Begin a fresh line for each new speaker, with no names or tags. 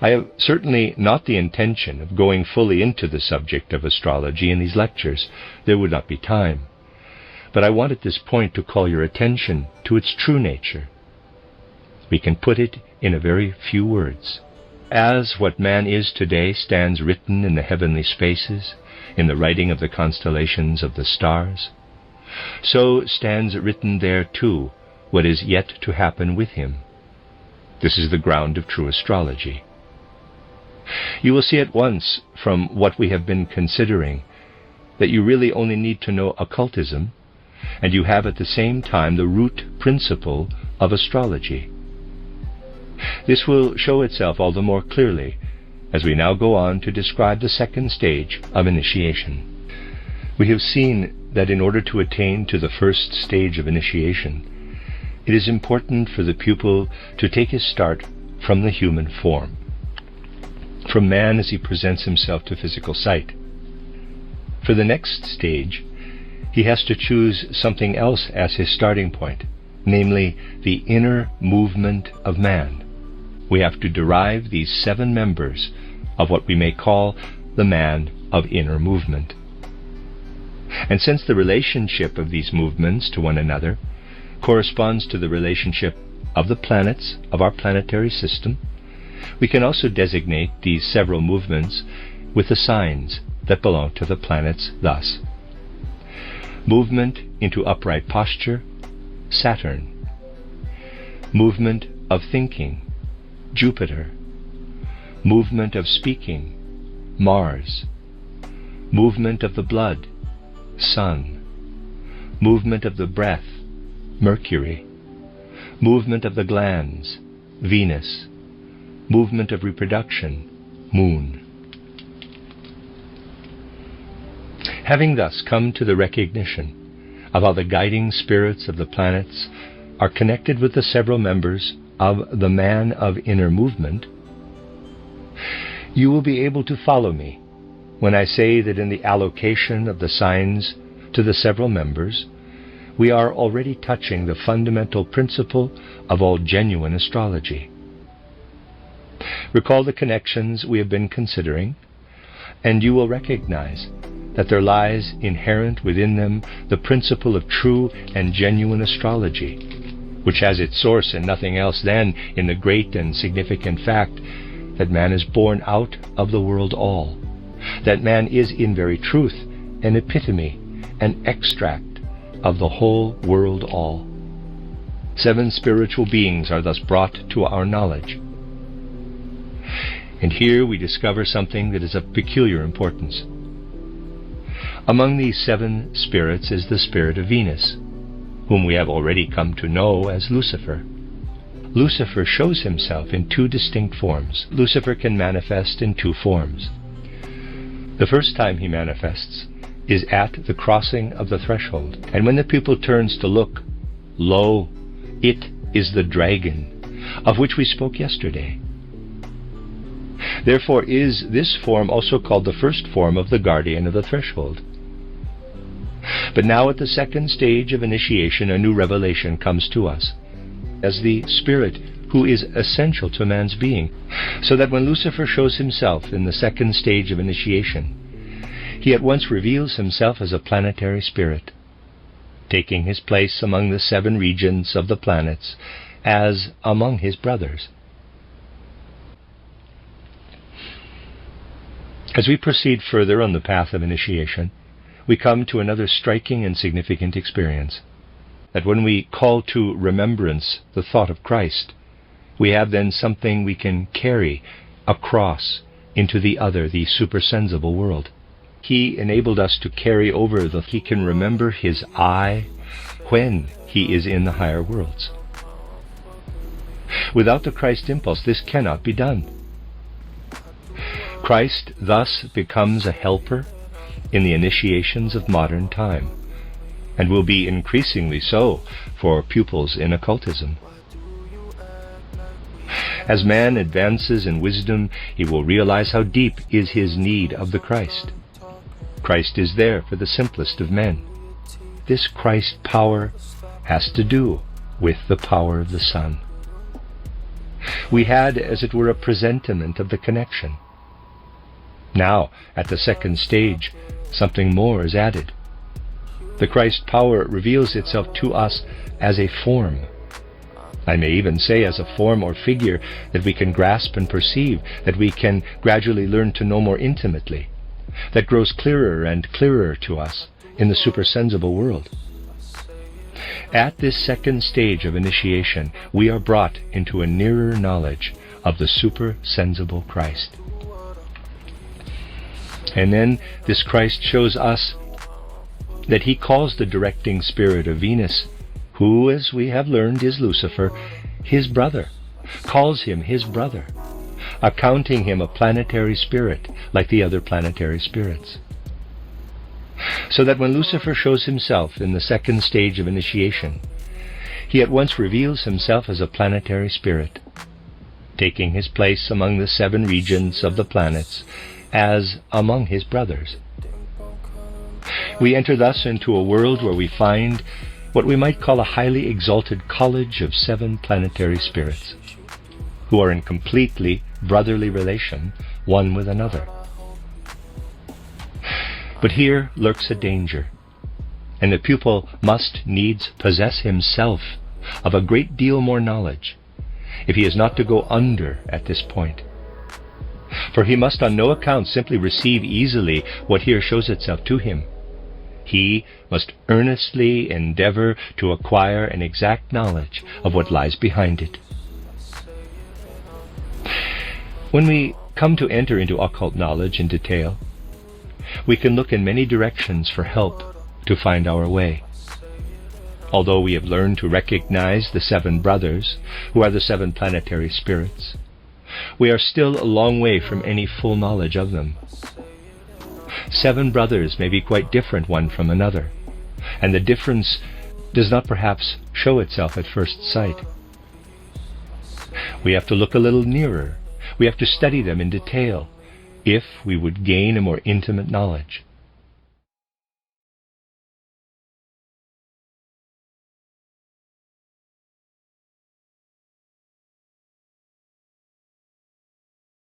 I have certainly not the intention of going fully into the subject of astrology in these lectures. There would not be time. But I want at this point to call your attention to its true nature. We can put it in a very few words. As what man is today stands written in the heavenly spaces, in the writing of the constellations of the stars, so stands written there too what is yet to happen with him. This is the ground of true astrology. You will see at once from what we have been considering that you really only need to know occultism, and you have at the same time the root principle of astrology. This will show itself all the more clearly as we now go on to describe the second stage of initiation. We have seen that in order to attain to the first stage of initiation, it is important for the pupil to take his start from the human form, from man as he presents himself to physical sight. For the next stage, he has to choose something else as his starting point, namely the inner movement of man. We have to derive these 7 members of what we may call the man of inner movement. And since the relationship of these movements to one another corresponds to the relationship of the planets of our planetary system, we can also designate these several movements with the signs that belong to the planets thus. Movement into upright posture, Saturn. Movement of thinking, Jupiter. Movement of speaking, Mars. Movement of the blood, Sun. Movement of the breath, Mercury. Movement of the glands, Venus. Movement of reproduction, Moon. Having thus come to the recognition of how the guiding spirits of the planets are connected with the several members of the man of inner movement, you will be able to follow me when I say that in the allocation of the signs to the several members, we are already touching the fundamental principle of all genuine astrology. Recall the connections we have been considering, and you will recognize that there lies inherent within them the principle of true and genuine astrology, which has its source in nothing else than in the great and significant fact that man is born out of the world all, that man is in very truth an epitome, an extract of the whole world all. 7 spiritual beings are thus brought to our knowledge. And here we discover something that is of peculiar importance. Among these 7 spirits is the spirit of Venus, whom we have already come to know as Lucifer. Lucifer shows himself in 2 distinct forms. Lucifer can manifest in 2 forms. The first time he manifests is at the crossing of the threshold, and when the pupil turns to look, lo, it is the dragon, of which we spoke yesterday. Therefore is this form also called the first form of the guardian of the threshold. But now at the second stage of initiation, a new revelation comes to us as the spirit who is essential to man's being, so that when Lucifer shows himself in the second stage of initiation, he at once reveals himself as a planetary spirit, taking his place among the 7 regions of the planets as among his brothers. As we proceed further on the path of initiation, we come to another striking and significant experience, that when we call to remembrance the thought of Christ, we have then something we can carry across into the other, the supersensible world. He enabled us to carry over that he can remember his I when he is in the higher worlds. Without the Christ impulse, this cannot be done. Christ thus becomes a helper in the initiations of modern time, and will be increasingly so for pupils in occultism. As man advances in wisdom, he will realize how deep is his need of the Christ. Christ is there for the simplest of men. This Christ power has to do with the power of the sun. We had, as it were, a presentiment of the connection. Now, at the second stage, something more is added. The Christ power reveals itself to us as a form. I may even say as a form or figure that we can grasp and perceive, that we can gradually learn to know more intimately, that grows clearer and clearer to us in the supersensible world. At this second stage of initiation, we are brought into a nearer knowledge of the supersensible Christ. And then this Christ shows us that he calls the directing spirit of Venus, who, as we have learned, is Lucifer, his brother, calls him his brother, accounting him a planetary spirit like the other planetary spirits. So that when Lucifer shows himself in the second stage of initiation, he at once reveals himself as a planetary spirit, taking his place among the 7 regions of the planets as among his brothers. We enter thus into a world where we find what we might call a highly exalted college of 7 planetary spirits, who are in completely brotherly relation one with another. But here lurks a danger, and the pupil must needs possess himself of a great deal more knowledge, if he is not to go under at this point. For he must on no account simply receive easily what here shows itself to him. He must earnestly endeavor to acquire an exact knowledge of what lies behind it. When we come to enter into occult knowledge in detail, we can look in many directions for help to find our way. Although we have learned to recognize the 7 brothers, who are the 7 planetary spirits, we are still a long way from any full knowledge of them. 7 brothers may be quite different one from another, and the difference does not perhaps show itself at first sight. We have to look a little nearer. We have to study them in detail, if we would gain a more intimate knowledge.